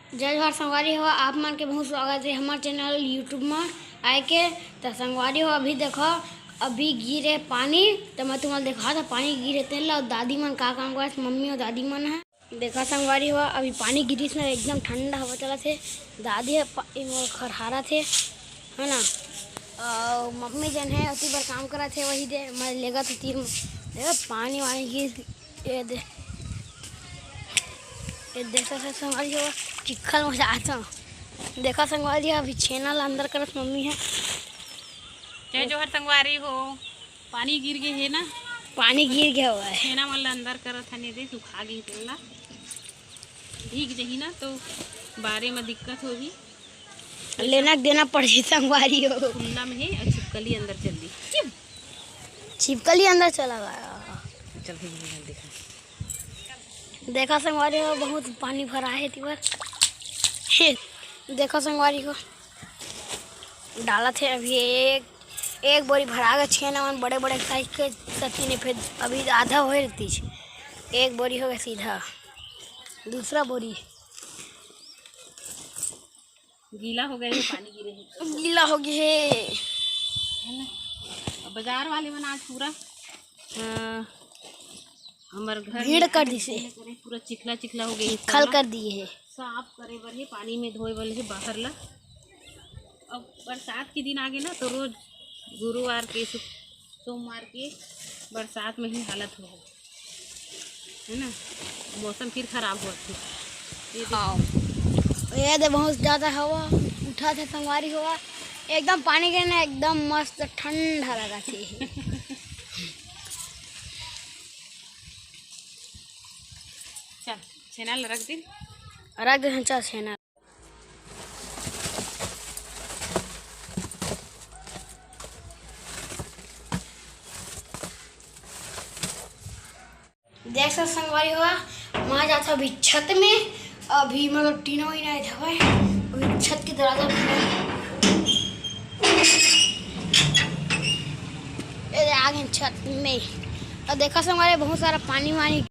जय जोहार संगवारी हो, आप मन के बहुत स्वागत है हमारे चैनल यूट्यूब में आए के। तो संगवारी हो अभी देखो अभी गिरे पानी, तो मैं तुम्हें देखा था पानी गिरे तेल और दादी मन का काम कर मम्मी और दादी मन है। देखा संगवारी हो अभी पानी गिरी में एकदम ठंडा हवा चला थे, दादी खरहारा थे है ना। और मम्मी जन है उसी पर काम करा थे, वही दे मैं लेगा तो तीर देखो पानी वानी गिर देखा संगवारी हो चिखल मजा आता। देखा संगवारी अभी छेना ला अंदर करत मम्मी है। जय जोहर संगवारी हो, पानी गिर गए है ना, पानी गिर गया हुआ है, छेना वाला अंदर करत है दे सुखा गई तेला भीग जही ना तो बारे में दिक्कत होगी, लेना देना पड़ जाए संगवारी हो। खुला में है और छिपकली अंदर चल दी, छिपकली अंदर चला गया। चल देखा देखा संगवारी हो बहुत पानी भरा है तिवर। देखो संगवारी को डाला थे अभी एक बोरी भरा गया छेना मन बड़े बड़े साइज के सती ने, फिर अभी आधा हो रहती एक बोरी हो गया सीधा, दूसरा बोरी गीला हो गए, पानी गिरे है गीला हो गया है ना। बाजार वाले मन आज पूरा हमारे घर भीड़ कर दी से पूरा चिखला चिखला हो गई, खल कर दिए है, साफ करे बर है पानी में धोए वाले है बाहर ला। अब बरसात के दिन आगे ना तो रोज गुरुवार के सोमवार के बरसात में ही हालत हो है ना, मौसम फिर खराब हुआ थी। ये दे बहुत ज़्यादा हवा उठा था संगवारी हुआ, एकदम पानी के ना एकदम मस्त ठंडा लगा थी। चल छेना रख दी, रख दे चल छेना। देख सकते संगवारी हुआ वहाँ जाता अभी छत में, अभी मतलब टीना ही नहीं था भाई, अभी छत की दरवाजा आ गए छत में। और देखा संगवारी बहुत सारा पानी वानी,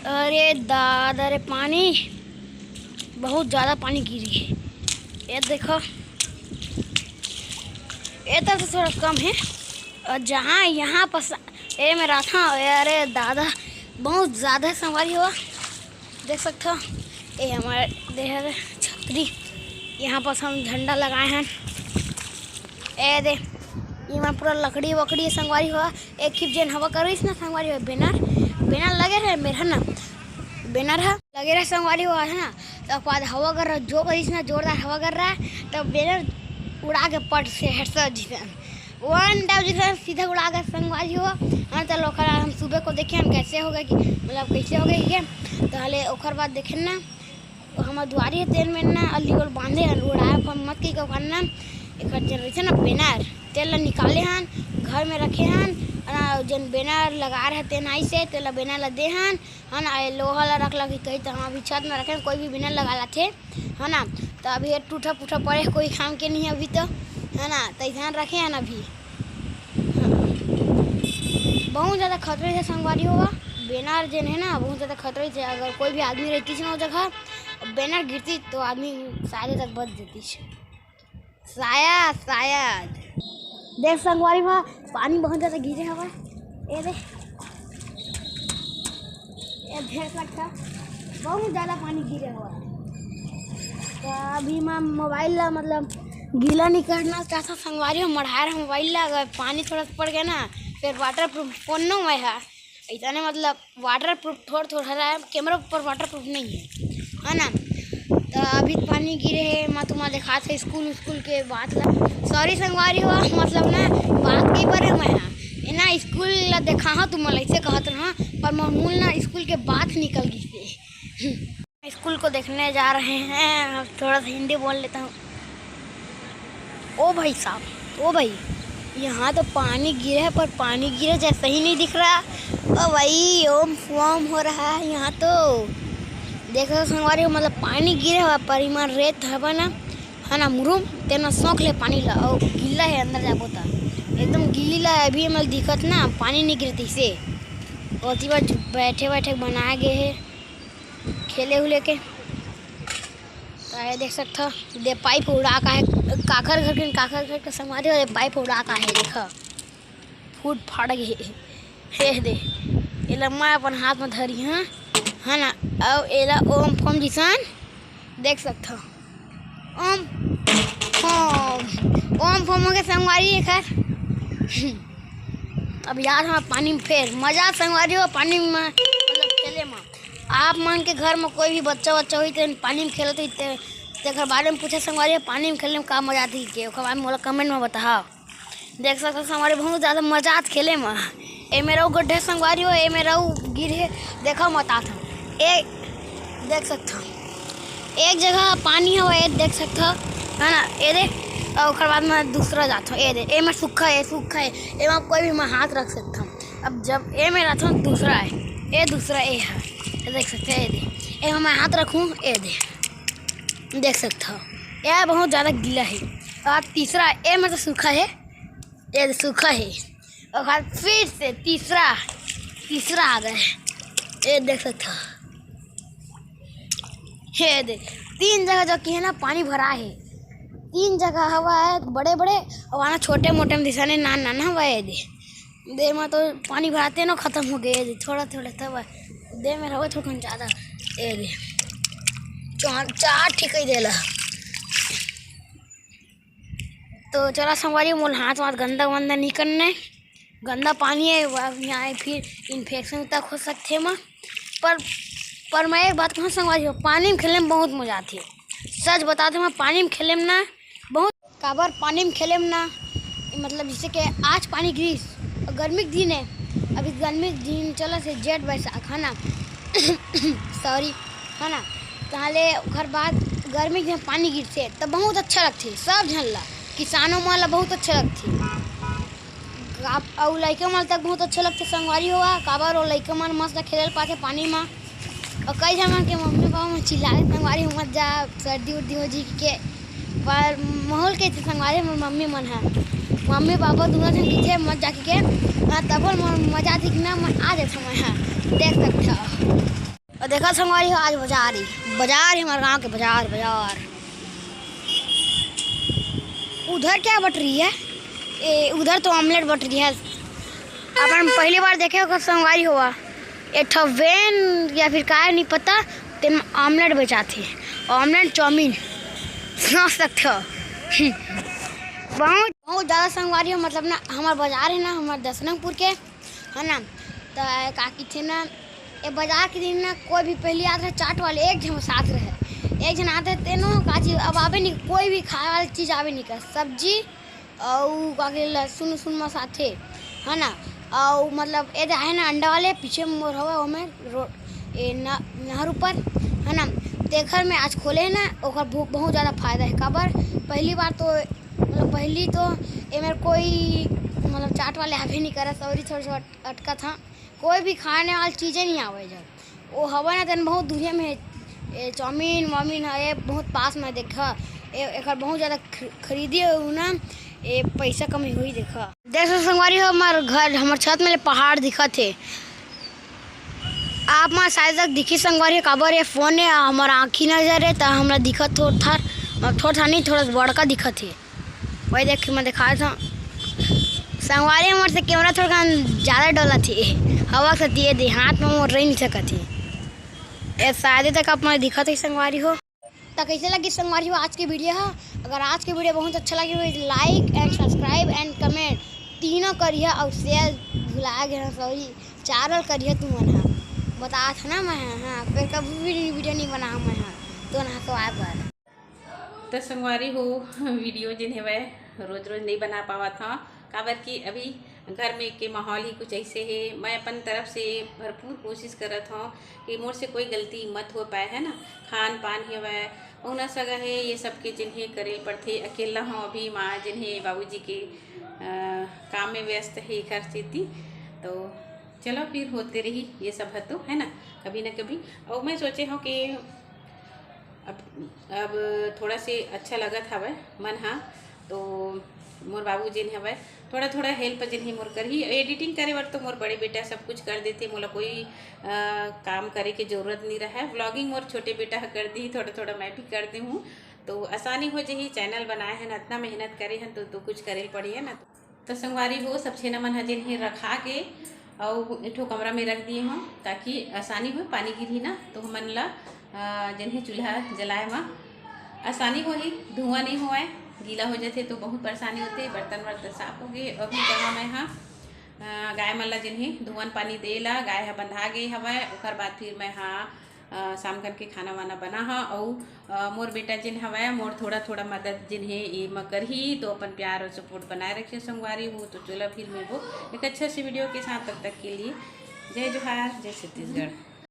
अरे दादा रे पानी बहुत ज़्यादा पानी गिरी है। ये देखो ये तो थोड़ा कम है, और जहाँ यहाँ पर ये मेरा था, अरे दादा बहुत ज़्यादा संगवारी हुआ। देख सकते हो ये हमारे देह छतरी, यहाँ पर हम झंडा लगाए हैं। ए दे ये मैं पूरा लकड़ी वकड़ी संगवारी हुआ, एक खिप जन हवा कर रही ना संगवारी हुआ, बेनर लगे रहे मेरा ना, बेनर है लगे रहे संगवारी हुआ है ना। तो बाद हवा कर रहा जो करी ना जोरदार हवा कर रहा है, तो बेनर उड़ा के पट से हेडसर जिसन वन टाइम जिसन सीधा उड़ा के संगवारी हुआ। हाँ तो लोग हम सुबह को देखे कैसे होगा कि मतलब कैसे हो गई है, तो हले ओखर बाद देखे ना हमारे दुआरी है तेल में ना अलीगढ़ बांधे हैं उड़ाए मत की करना एक जनरेशन ना बेनर तेल निकाले हैं घर में रखे हैं, जन बेनर लगा रहे तेन आई से तेल बेनर ला दे हैं है ना, लोहा ला रख लगी कहीं तो हम अभी छत में रखे कोई भी बेनर लगा लाते है ना। तो अभी टूटा फूटा पड़े कोई काम के नहीं है अभी तो है ना, तो ध्यान रखे हैं अभी। बहुत ज़्यादा खतरे से संगवारी होगा बेनर जन है ना, बहुत ज़्यादा खतरे से अगर कोई भी आदमी रहती है ना उस जगह बेनर गिरती तो आदमी शायद तक बच जाती शायद। देख संगवारी में पानी बहुत ज़्यादा गिरे हवा, ये देख ये ढेर लगता बहुत ज़्यादा पानी गिरे हुआ है। तो अभी मैं मोबाइल ला मतलब गीला नहीं करना चाहता संगवारी में, मढ़ा रहा मोबाइल ला, अगर पानी थोड़ा पड़ गया ना फिर वाटर प्रूफ फोन न हुआ है ऐसा नहीं, मतलब वाटर प्रूफ थोड़ा रहा है, कैमरा पर वाटर प्रूफ नहीं है ना। तो अभी पानी गिरे है, मैं तुम्हारा देखा था स्कूल के बात ला, सॉरी संगवारी हुआ मतलब ना बात की पर मैं ना स्कूल ला देखा हाँ तुम ऐसे कहत रहा, पर मामूल ना स्कूल के बात निकल गई थी। स्कूल को देखने जा रहे हैं, थोड़ा सा हिंदी बोल लेता हूँ। ओ भाई साहब, ओ भाई यहाँ तो पानी गिरे है, पर पानी गिरे जैसा ही नहीं दिख रहा। ओ भाई ओम फॉर्म हो रहा है यहाँ तो। देखो संगवारी मतलब पानी गिरे हुआ परिमाण रेत है ना मुरुम तेना शौक ले पानी ला, और गीला है अंदर जाबो था एकदम गीला है। अभी मतलब दिक्कत ना पानी नहीं गिरती से, और बार बैठे बनाए गए है खेले हुले के। तो ये देख सकते हो, दे पाइप उड़ा का है काकर घर के संगवारी हो, पाइप उड़ा का है देखो फूट फाड़ गए हे दे ये लम्मा अपन हाथ में धरी है ना। और एला ओम फॉर्म जिसान देख सकते हो ओम फॉर्म हो गए संगवारी एक अब यार हम पानी में फिर मजा संगवारी हो पानी में मतलब खेले में आप मन के घर में कोई भी बच्चा हुई तो पानी में खेलते तेकर बारे में पूछे संगवारी पानी में खेलने में का मजा आती के ओकर बाद में कमेंट में बताओ। देख सकते संगवारी बहुत ज़्यादा मजा आत खेले में। ए मेरा गड्ढे संगवारी हो ए मेरा गिरे देखो मत आता एक देख सकते हो एक जगह पानी हो ये देख सकते हो है ना। ये देख और बाद में दूसरा जाता हूँ ये दे ए में सूखा है ए में कोई भी मैं हाथ रख सकता हूँ। अब जब ए में रहता हूँ दूसरा है ये दूसरा ए है ये देख सकते हो। ये दे ए में मैं हाथ रखूँ ये दे देख सकते हो यह बहुत ज़्यादा गीला है। और तीसरा ए में तो सूखा है ये सूखा है और बाद फिर से तीसरा आ गया ये देख सकते हो। ये देख 3 जगह जो कि है ना पानी भरा है 3 जगह हवा है बड़े बड़े और वहाँ छोटे मोटे में दिशाने नाना हवा है दे में तो पानी भराते ना ख़त्म हो गए थोड़ा तब दे में रहो थोड़ा ज़्यादा ये दे चार ठीक ही देला। तो चला संगवारी मोल हाथ गंदा नहीं करना गंदा पानी है यहाँ फिर इन्फेक्शन तक हो सकते हैं पर मैं एक बात कहूँ संगवारी हो पानी में खेलने में बहुत मजा आती है। सच बताते मैं पानी में खेले में ना बहुत काबर पानी में खेले में ना मतलब जैसे कि आज पानी गिरीस गर्मी के दिन है अभी गर्मी के दिन चला से जेठ बैसाख है ना सॉरी है ना ताले घर बाद गर्मी के दिन पानी गिरते तब बहुत अच्छा लगती सब झनला किसानों माला बहुत अच्छा लगती और लड़के माल तक बहुत अच्छा लगते संगवारी हुआ काबर और लड़के माल मस्त खेल पाते पानी में। और कई जमा के मम्मी पापा में चिल्लाए संगवारी मत जा सर्दी उर्दी हो जी के पर माहौल के थे संगवारी में मम्मी मन है मम्मी पापा दोनों जन की थे मत जाके के तब मजा आती कि ना मैं आ जाता मैं हाँ देख सकते हो। और देखा संगवारी हो आज बाजार हमारे गाँव के बाजार उधर क्या बट रही है उधर तो ऑमलेट बट रही है। अपन पहली बार देखे होगा संगवारी हुआ एक वैन या फिर क्या नहीं पता तो ऑमलेट बेचाते ऑमलेट चाउमीन समझ सकते हो बहुत ज़्यादा संगवारी हो मतलब ना हमारा बाजार है ना हमारे दसनंगपुर के है ना। तो काकी थे ना ये बाजार के दिन ना कोई भी पहले आते रहे चाट वाले एक जन साथ रहे एक जन आते तेनों का चीज़ अब आवे नहीं कोई भी खाए वाली चीज़ आवे नहीं कर सब्जी और का लहसुन में साथे है ना। और मतलब ये है ना अंडा वाले पीछे मोर हवा में नहर ऊपर है ना देखर में आज खोले है ना और बहुत ज़्यादा फायदा है काबर पहली बार तो मतलब पहली तो ये मेरे कोई मतलब चाट वाले आवे नहीं करा सॉरी थोड़ा अटका था कोई भी खाने वाली चीज़ें नहीं आवे जब वो हवा ना तेन बहुत दूरिया में ये चाउमीन वामीन है ये बहुत पास में देखा एक बहुत ज़्यादा खरीदी ना ये पैसा कमी हुई देखा। देख संगवारी हो हमारे घर हमारे छत में पहाड़ दिखा थे आप मैं शायद तक दिखी संगवारी काबर ये फ़ोन है हमारा आँखी नजर है तो हमारा दिखा थोड़ा नहीं थोड़ा बड़का दिखा थे वही देख के मैं दिखाया था संगवारी हमारे से कैमरा थोड़ा ज़्यादा डोला थी हवा से दिए दे हाथ में वो रह नहीं सका थी ये शायद तक आप मैं दिखा थे संगवारी हो। तो कैसे लगी संगवारी हो आज की वीडियो है अगर आज की वीडियो बहुत अच्छा लगी हो like and subscribe and comment तीनों करिए और शेयर भुला गया सॉरी चारों करिए तुम हाँ बता था ना मैं हाँ फिर कभी भी वीडियो नहीं बना मैं हाँ तो ना तो आए पर तो संगवारी हो वीडियो जिन्हें वह रोज़ नहीं बना पावा था काबर कि अभी घर में के माहौल ही कुछ ऐसे है मैं अपन तरफ से भरपूर कोशिश कर रहा था कि मोर से कोई गलती मत हो पाए है ना खान पान ही वह उन सगा है ये सब के जिन्हें करे पड़ते अकेला हूँ अभी माँ जिन्हें बाबूजी के काम में व्यस्त है घर से थी तो चलो फिर होते रही ये सब है तो है ना कभी और मैं सोचे हूँ कि अब थोड़ा से अच्छा लगा था वह मन हाँ तो मोर बाबू जिन हवे थोड़ा थोड़ा हेल्प जिन ही मोर करही। एडिटिंग करे बर तो मोर बड़े बेटा सब कुछ कर देते, मोला कोई काम करे के जरूरत नहीं रहा है। व्लॉगिंग मोर छोटे बेटा कर दी, थोड़ा थोड़ा मैं भी कर दी हूँ, तो आसानी हो जाही। चैनल बनाए हैं ना, इतना मेहनत करे हैं तो कुछ करे पड़ी है ना। तो संगवारी हो सब छेना मन जिन ही रखा के और एक कमरा में रख दिए हूँ ताकि आसानी हो, पानी गिरी ना तो हमन ला जिन ही चूल्हा जलाए में आसानी हो ही, धुआं नहीं होए। गीला हो जाते तो बहुत परेशानी होती है। बर्तन वर्तन साफ हो गए। अभी जगह मैं हाँ गाय मन ला जिन्हें धुआं पानी दे ला, गाय हा बंधा गई हवै। ओकर बाद फिर मैं हाँ शाम करके खाना वाना बना हाँ। और मोर बेटा जिन हवै मोर थोड़ा थोड़ा मदद जिन्हें ये म करही, तो अपन प्यार और सपोर्ट बनाए रखिए संगवारी हो। तो चलो फिर मैं वो एक अच्छे से वीडियो के साथ, तब तक के लिए जय जोहार, जय छत्तीसगढ़।